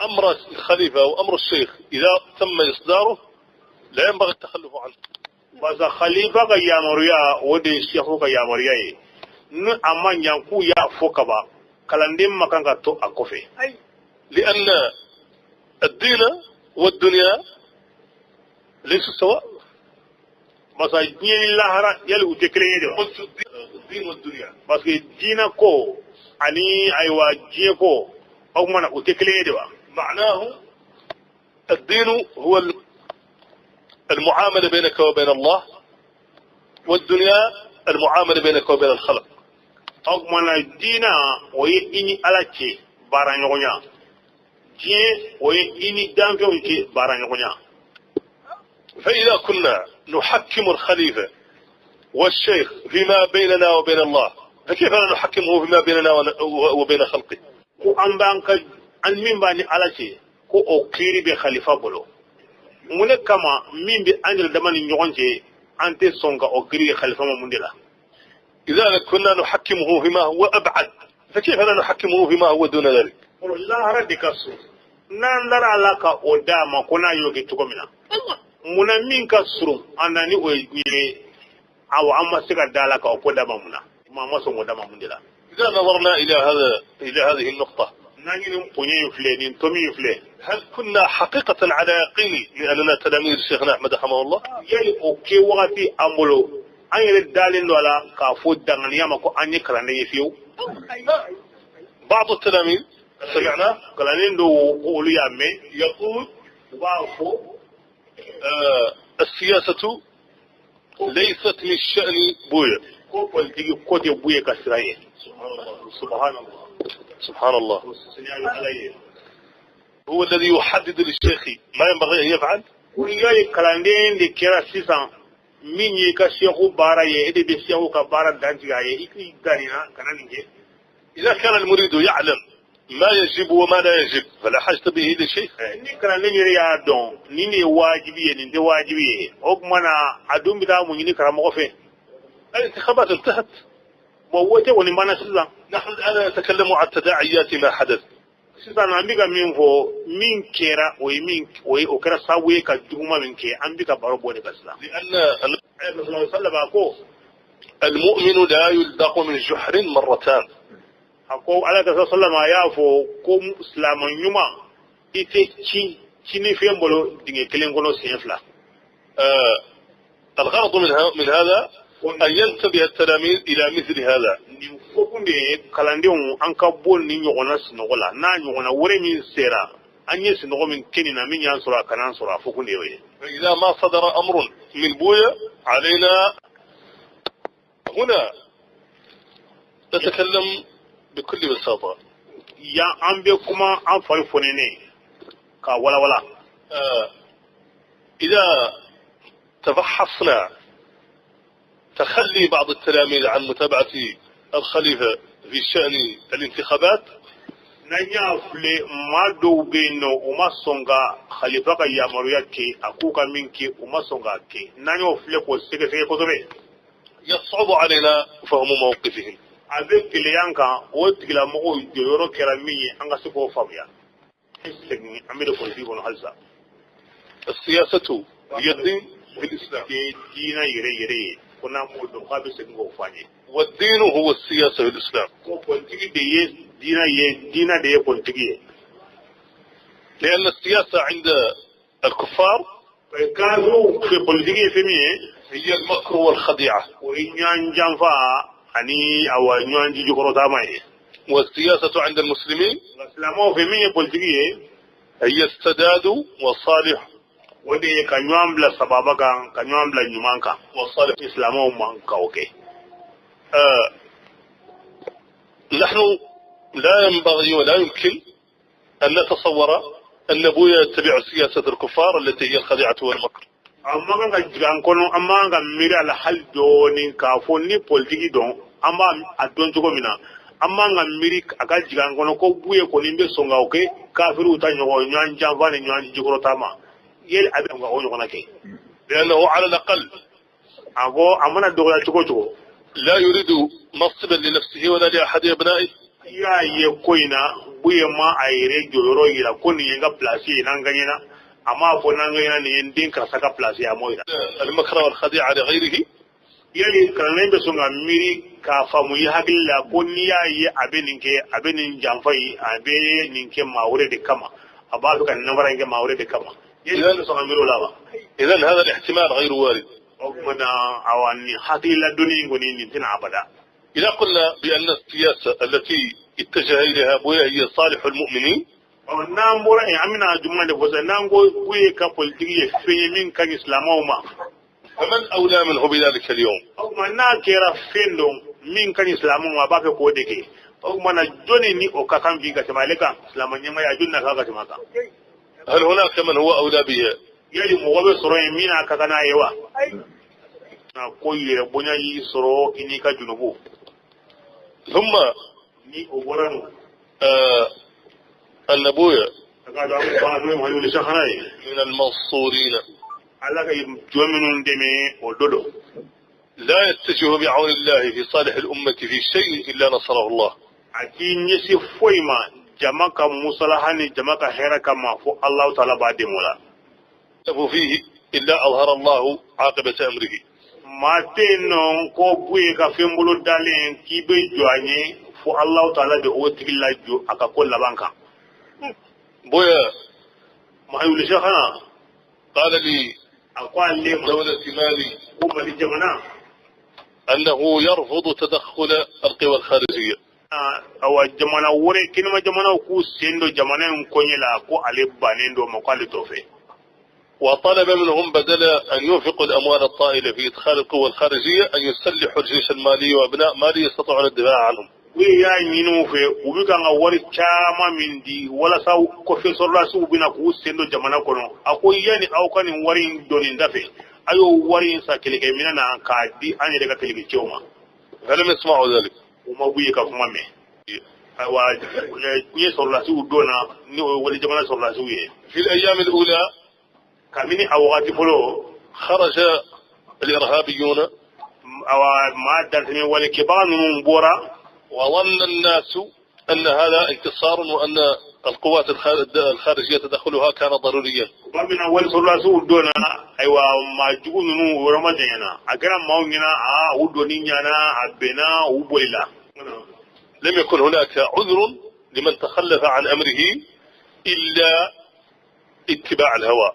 أمر الخليفة أو أمر الشيخ إذا تم إصداره لا ينبغي التخلف عنه. بس خليفة كيامريا ودي الشيخ كيامريا أمان ينكو يا فوكبا كلانديم مكان كتو أكوفي. لأن الدين والدنيا ليسوا سواء. بس الدين الله يلو تكلين يدو. الدين والدنيا. بس الدين كو أني أيوا جيكو أو منا وتكلين يدو. معناه الدين هو المعاملة بينك وبين الله، والدنيا المعاملة بينك وبين الخلق. أغمنا الدين ويني على شيء بارانيونا جي ويني دامفيون شيء بارانيونا. فإذا كنا نحكم الخليفة والشيخ فيما بيننا وبين الله، فكيف لا نحكمه فيما بيننا وبين خلقه؟ كو أمبانك أن من بني على شيء كو أكيري بخليفة بلو من كما من بأنجل دمان يونجي أنت سونغا أكيري خليفة ممندلا. إذا كنا نحكمه فيما هو أبعد، فكيف لا نحكمه فيما هو دون ذلك؟ لا ردك سو نندر لك أدام كنا يوجي تكمنا من من كسر أنني ويجي أو أما سكر دالك أو كذا منا ما مسوا دام مندلا. إذا نظرنا إلى هذه النقطة، هل كنا حقيقة على يقين لأننا تلاميذ شيخنا أحمد رحمه الله؟ يلي أوكي وقتي أمولو أن الدالين ولا كافود دعني ما كو أني كلاني فيو. بعض التلاميذ سمعنا كلانين دو قولوا يا مي يقول وافو السياسة ليست من شأن بويا. كوبل تيجي كوتي بويا كسرائيل. سبحان الله. سبحان الله. هو الذي يحدد للشيخ ما ينبغي أن يفعل. ويجي كلاندين لكرا سيسان من يكشيخو بارا يدي بيشيخو كبارا دانجاي إكلي دانينا كنانيجي. إذا كان المريد يعلم ما يجب وما لا يجب فلا حاجة به لشيء. ni كلاندين يريا دون نيني واجبية نيني واجبية أقمنا أدوم بدا مني كرام غفين. الانتخابات انتهت. بوته ونبانا سيسان. نحن الآن نتكلم عن تداعيات ما حدث. سيسان أمبيكا مينفو مين كيرا وي أكرا ساوي كدوما من كي أمبيكا باربوني كسلا. لأن النبي صلى الله عليه وسلم المؤمن لا يلدق من جحر مرتان. أقول على كذا صلى الله عليه وسلم كم إسلام يوما إتى كني فيهم بلو دين كلين كلو سينفلا. الغرض من هذا أن ينتبه التلاميذ إلى مثل هذا. نفوكم بكلانديون أنكبول نيجونا سنغلا نيجونا ورمين سيرا أني سنغو من كنينا من ينصر كنان صرا فوكم ديوي. فإذا ما صدر أمر من بويا علينا هنا نتكلم بكل بساطة. يا أمبيكما أنفرفونيني كولا ولا. إذا تفحصنا تخلي بعض التلاميذ عن متابعة الخليفة في شأن الانتخابات نيا فلي ما دو بينو وما سونغا خليفة يا مريكي أكوكا منكي وما سونغا كي نيا فلي كوسيكي في كتبه يصعب علينا فهم موقفهم. avec kliyanka o tigila mogo yoro kera minye anga siko famya segi amede ko dibo no halsa السياسة هي الدين في الإسلام. دينا يري كنا مو دو خابي سegi go fanye والدين هو السياسة في الإسلام. ko politiki de دينا de politiki لأن السياسة عند الكفار كانوا في politiki فمي هي المكر والخديعة. وإنيان جانفا أني أو إنيان جي جكرو تاماي. والسياسة عند المسلمين الإسلام في مين politiki هي السداد والصالح. ودي كنيام بلا سبابا كنيام بلا نيمانكا والصالح الإسلام مانكا أوكي. نحن لا ينبغي ولا يمكن أن نتصور أن بويا يتبع سياسة الكفار التي هي الخديعة والمكر. amma kan jigan kono amma kan miri ala hal doni ka fonni politiki don amma adon jogo mina amma kan miri aka jigan kono ko buye ko nimbe songa oke kafiru ta nyogo nyan janvane nyan jigoro tama yel abi nga o nyogona ke لأنه على الأقل ago amana dogola jogo لا يريد منصبا لنفسه ولا لأحد أبنائه. ya ye koina buye ma ayre joro ila koni yenga place nanganyina ama fo nanganyina ni ndin ka saka place ya moira المكر والخديعة لغيره yali kanane be songa miri ka famu yi hakilla koni ya ye abenin jamfai abe ninke mawure de kama abalu kan namara nge mawure de kama yali songa miro lawa إذن هذا الاحتمال غير وارد. ogmana awani hakilla doni ngoni ni tina abada. إذا قلنا بأن السياسة التي اتجه إليها أبويا هي صالح المؤمنين nambora amina jumla de fosa nango kuye ka politiki fe min kan islamawma فمن أولى منه بذلك اليوم؟ ogma na kera fendo min kan islamawma ba fe ko deke ogma na joni ni o ka kan viga tamaleka islamanya ya junna ka ga tamaka هل هناك من هو أولى بها؟ yali mo wabe soro mina ka kana yewa na koyire bonya yi soro ini ka junubu ثم ni o boranu أن أبويا kaga da ba no mo yuli shahrai من المنصورين Allah ka jominun deme o dodo لا يتجه بعون الله في صالح الأمة في شيء إلا نصره الله. aki nyesi foima jamaka musalahani jamaka heraka ma fo Allah taala ba de mola فيه إلا أظهر الله عاقبة أمره. mateno ko buye ka fembulu dalen kibe joanye fo Allah taala de o tigilla jo aka ko labanka بويا ma yuli shahana قال لي akwa lema دولة مالي ko mali jamana أنه يرفض تدخل القوى الخارجية. awa jamana wore kinima jamana ku sendo jamana nkonyela ko ale banendo makwali tofe وطلب منهم بدل أن ينفقوا الأموال الطائلة في إدخال القوى الخارجية أن يسلحوا الجيش المالي وأبناء مالي يستطيعون الدفاع عنهم. we ya nyinu fe ubika nga wari chama mindi wala sa ko fe sorla su ubina ku sendo jamana kono ako yani aw kan wari doni ndafe ayo wari sa keleke minana ka di anye daga keleke choma فلم يسمعوا ذلك. uma buye ka kuma me wa ni sorla su dona ni wali jamana sorla su ye في الأيام الأولى kamini awati folo خرج الإرهابيون awa ma daltini wali kibanu bora وظن الناس أن هذا انتصار وأن القوات الخارجية تدخلها كان ضروريا. bamina wali sorla su dona aywa ma jugu nunu woroma jena agara maungina a udoni nyana abena ubolila لم يكن هناك عذر لمن تخلف عن أمره إلا اتباع الهوى.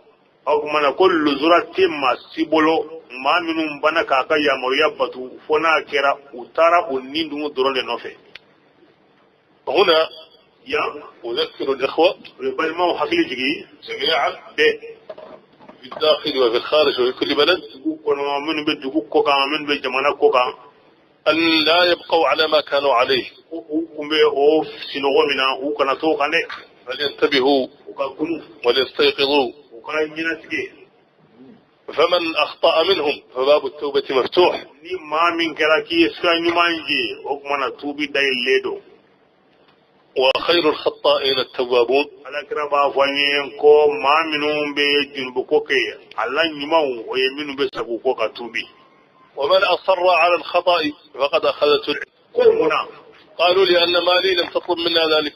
aw mana kullu zurati masibolo ma minum bana ka ka ya mo yabatu fona kera utara unindu dorole nofe هنا ya أذكر الإخوة bal ma hakili jigi جميعا de في الداخل وفي الخارج وفي كل بلد kono min be dugu ko ka min be jamana ko ka أن لا يبقوا على ما كانوا عليه، kumbe o sinogo mina u kana to kane فلينتبهوا u ka kunu وليستيقظوا. u ka nyina tige فمن أخطأ منهم فباب التوبة مفتوح. ni ma min kera ki ska nyumanje o kuma na tubi dai ledo وخير الخطائين التوابون. ala kira ba fanye ko ma minum be junbu ko ke ala nyumaw o ye minu be sabu ko ka tubi ومن أصر على الخطأ فقد أخذته العلم. ko muna قالوا لأن مالي لم تطلب منا ذلك.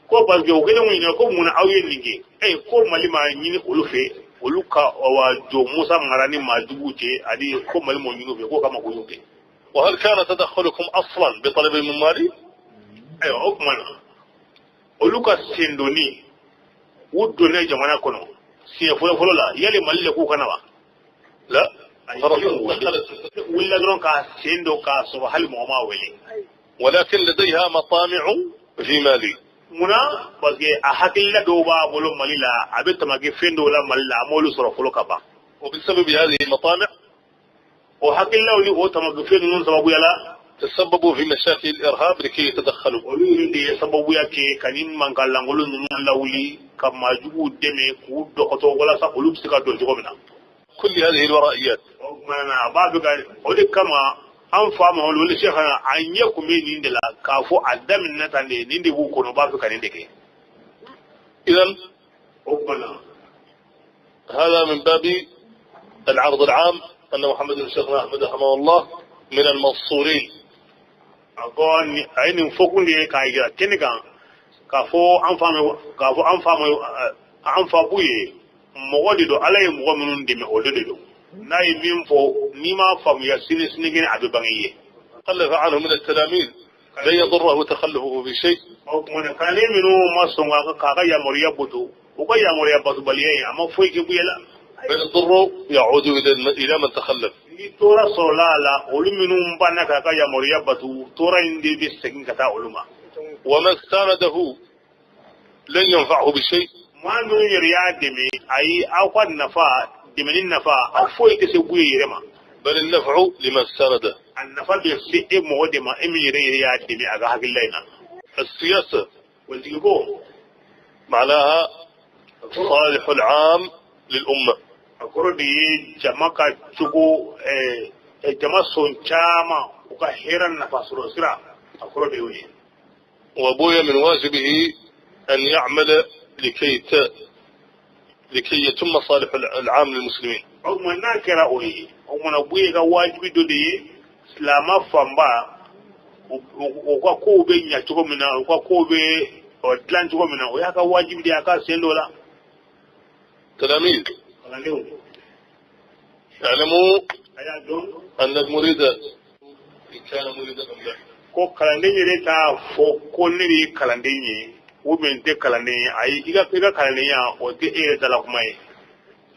ko ba jo gele mun ne ko muna awye ninge ko malima nyini ulufe uluka wa jo musa marani madubuce adi ko malimo nyino be ko kama ko yoke وهل كان تدخلكم أصلا بطلب من مالي؟ ay o kuma uluka sendoni wuddo ne jamana kono siya folo la yale malle ko kana ba لا. willa dron ka sendo ka so hal mo ma wele ولكن لديها مطامع في مالي. muna parce a hakilla do ba bolo malila abe tamage fendo la malila molu soro folo kaba وبسبب هذه المطامع o hakilla wali o tamage fendo non sababu yala تسببوا في مشاكل الإرهاب لكي يتدخلوا. olu yinde sababu yake kanin mangala ngolo nunu lawli kama jugu deme ku dokoto wala sa olu sika do jogo mina كل هذه الورائيات o mana babu ga odi kama an fama wala shekha anye kuma ni ndela ka fo adamin natande ni ndi bu kono babu kanin deke إذن o mana هذا من باب العرض العام أن محمد بن شيخنا أحمد رحمه الله من المنصورين. أقول أين فوقون دي كايجا كنيكا كافو أنفامو مغودي دو على مغمنون دي مغودي دو ناي مينفو نيما فام يسيني سنيجين عدو بانيه تخلف عنه من التلاميذ لا يضره تخلفه في شيء أو من كان منو ما سونغا كاغا يا موريا بوتو وكا موريا بوتو باليه أما فويك بيلا فيضره يعود إلى من تخلف تورا سولالا أولو منو مبانا كاغا يا موريا بوتو تورا إندي بيسكين كتا أولوما ومن استانده لن ينفعه بشيء ما نو يريا دمي أي أو قد نفع دمنين نفع أو فويك سيبوي يرما بل النفع لمن استانده النفع بيسي مودما إمي يريا دمي أغا حق اللينا السياسة والتلقو معناها صالح العام للأمة أقول دي جماعة تشوكو جماعة سونشاما وكهيرا نفاس روسرا أقول دي وين وأبويا من واجبه أن يعمل لكي يتم صالح العام للمسلمين أو من ناكرا وين أو من أبويا واجب دودي سلاما فامبا وكاكو بي نياتوكو منا وكاكو بي وطلانتوكو منا وياكا واجب دي أكا سيندولا تلاميذ اعلموا أن المريد إن كان مريدا أم لا ko kalanden yɛrɛ t'a fɔ ko ne de ye kalanden ye ou bien n tɛ kalanden ye ayi i ka kalandenya o tɛ e yɛrɛ dala kuma ye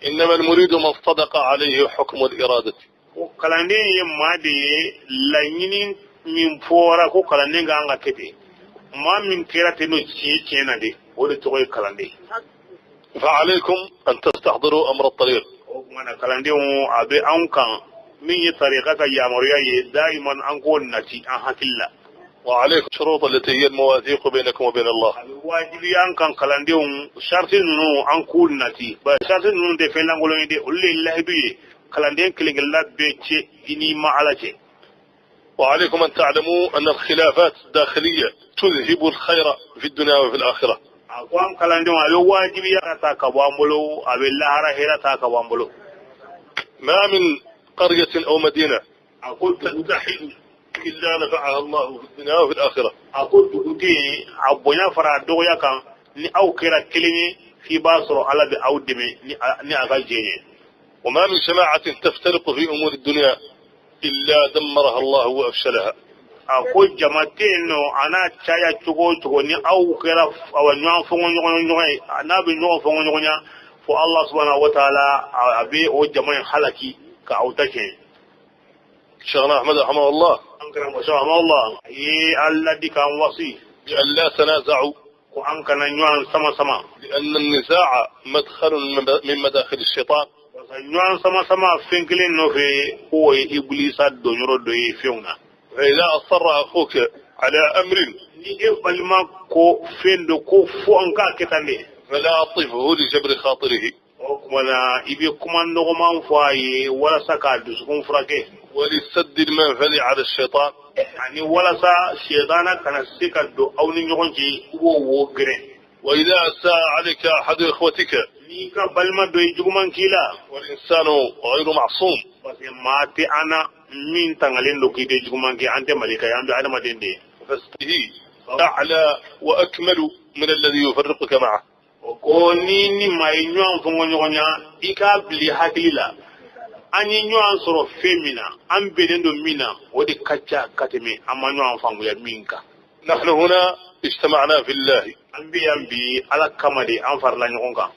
إنما المريد من صدق عليه حكم الإرادة ko kalanden ye maa de ye laɲini min fɔra ko kalanden ka kan ka kɛ ten maa min kɛra ten n'o tiɲɛ na de o de tɔgɔ ye kalanden فعليكم أن تستحضروا أمر الطريق o kumana kalandenw a bɛ anw kan min ye tariqa ka yamaruya ye daiman an k'o nati an hakili la وعليكم الشروط التي هي المواثيق بينكم وبين الله a bɛ wajibi an kan kalandenw sharti ninnu an k'u nati ba sharti ninnu tɛ fɛn lankolon ye de olu de ye lahidu ye kalanden kelen-kelenna bɛɛ cɛ i ni ma ala cɛ وعليكم أن تعلموا أن الخلافات الداخلية تذهب الخير في الدنيا وفي الآخرة a ko an kalandenw a bɛ wajibiya ka taa ka bɔ an bolo a bɛ lahara hɛrɛ taa ka bɔ an bolo ما من قرية أو مدينة a ko dugu تتحد إلا نفعها الله في الدنيا وفي الآخرة a ko dugu tɛ yen a bonya fara a dɔgɔya kan ni aw kɛra kelen ye f'i b'a sɔrɔ ala bɛ aw dɛmɛ ni a ka jɛ ye وما من جماعة تفترق في أمور الدنيا إلا دمرها الله وأفشلها a ko jama tɛ yen nɔ a n'a caya cogo o cogo ni aw kɛra ɲɔgɔn fɔngɔ ɲɔgɔn ye n'a bɛ ɲɔgɔn fɔngɔ ɲɔgɔn ya fo ala subhanahu wa taala a bɛ o jama in halaki ka aw ta tiɲɛ شيخنا أحمد رحمه الله an kɛra mɔsɔ Allah a ye ala di k'an wasi بأن لا تنازعوا ko an kana ɲɔgɔn sama sama لأن النزاع مدخل من مداخل الشيطان parce que ɲɔgɔn sama sama fɛn kelen nɔfɛ k'o ye ibilisa donyɔrɔ dɔ ye fɛnw na فإذا أصر أخوك على أمر ni e balima ko fɛn dɔ ko fo an k'a kɛ tan de فلا أطفه لجبر خاطره o kuma na i bɛ kuma nɔgɔman fɔ a ye walasa k'a dusukun furakɛ ولسد المنفذ على الشيطان ani walasa sɛdana kana se ka don aw ni ɲɔgɔn cɛ i b'o wo gɛrɛ وإذا أساء عليك أحد إخوتك n'i ka balima dɔ ye juguman k'i la والإنسان غير معصوم parce que maa tɛ an na min tangalen don k'i tɛ juguman kɛ an tɛ malika ye an bɛ adamaden de ye فاستهي أعلى وأكمل من الذي يفرقك معه o ko ni maa ye ɲɔgɔn fɔngɔ ɲɔgɔn ya i k'a bili hakili la an ye ɲɔgɔn sɔrɔ fɛn min na an bɛnnen don min na o de ka ca ka tɛmɛ an ma ɲɔgɔn faamuya min kan نحن هنا اجتمعنا في الله an bɛ yan bi ala kama de an farala ɲɔgɔn kan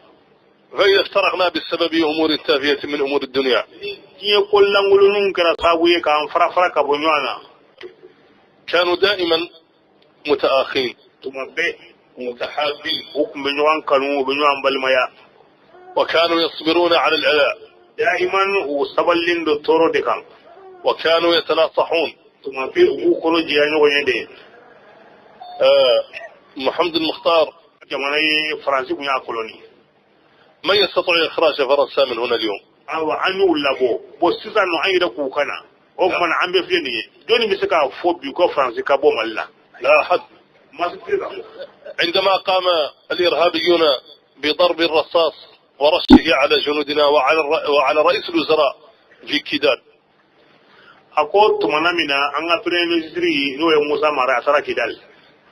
فإذا افترقنا بسبب أمور تافهة من أمور الدنيا ni diɲɛ ko lankolonninw kɛra sababu ye k'an fara fara ka bɔ ɲɔgɔn na كانوا دائما متآخين tuma bɛɛ mutahabin u tun bɛ ɲɔgɔn kanu u bɛ ɲɔgɔn balimaya وكانوا يصبرون على الأذى daiman u sabalilen don tɔɔrɔ de kan وكانوا يتناصحون tuma bɛɛ u b'u kɔrɔ jɛya ɲɔgɔn ye de محمد المختار jamana ye faransi kun y'a koloni من يستطيع إخراج فرنسا من هنا اليوم awa an y'u labɔ bon sisan nɔ an yɛrɛ k'u kana o kumana an bɛ filɛ nin ye jɔnni bɛ se k'a fɔ bi ko faransi ka bɔ mali la لا أحد masi tɛ kan عندما قام الإرهابيون بضرب الرصاص ورشه على جنودنا وعلى رئيس الوزراء في كيدال ako tumana mina an ka premier ministre n'o ye Musa Mara Sara Kidal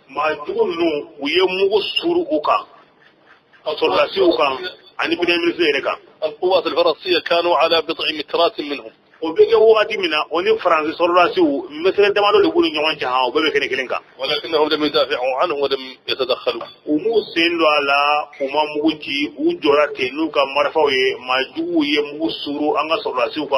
ma jugu ninnu u ye mugu suru u kan sɔrɔdasiw kan ani premier ministre yɛrɛ kan. القوات الفرنسية كانوا على بضع مترات منهم. وبيجي وقت منا وني فرنسا سوراسيو مثل دمادو لغوني نيوان جها وبيبي كني كلينكا ولكنهم لم يدافعوا عنه ولم يتدخلوا ومو سيندو على وما موجي وجورا تنو كمرفاوي ما جو يمو سورو انغا سوراسيو كا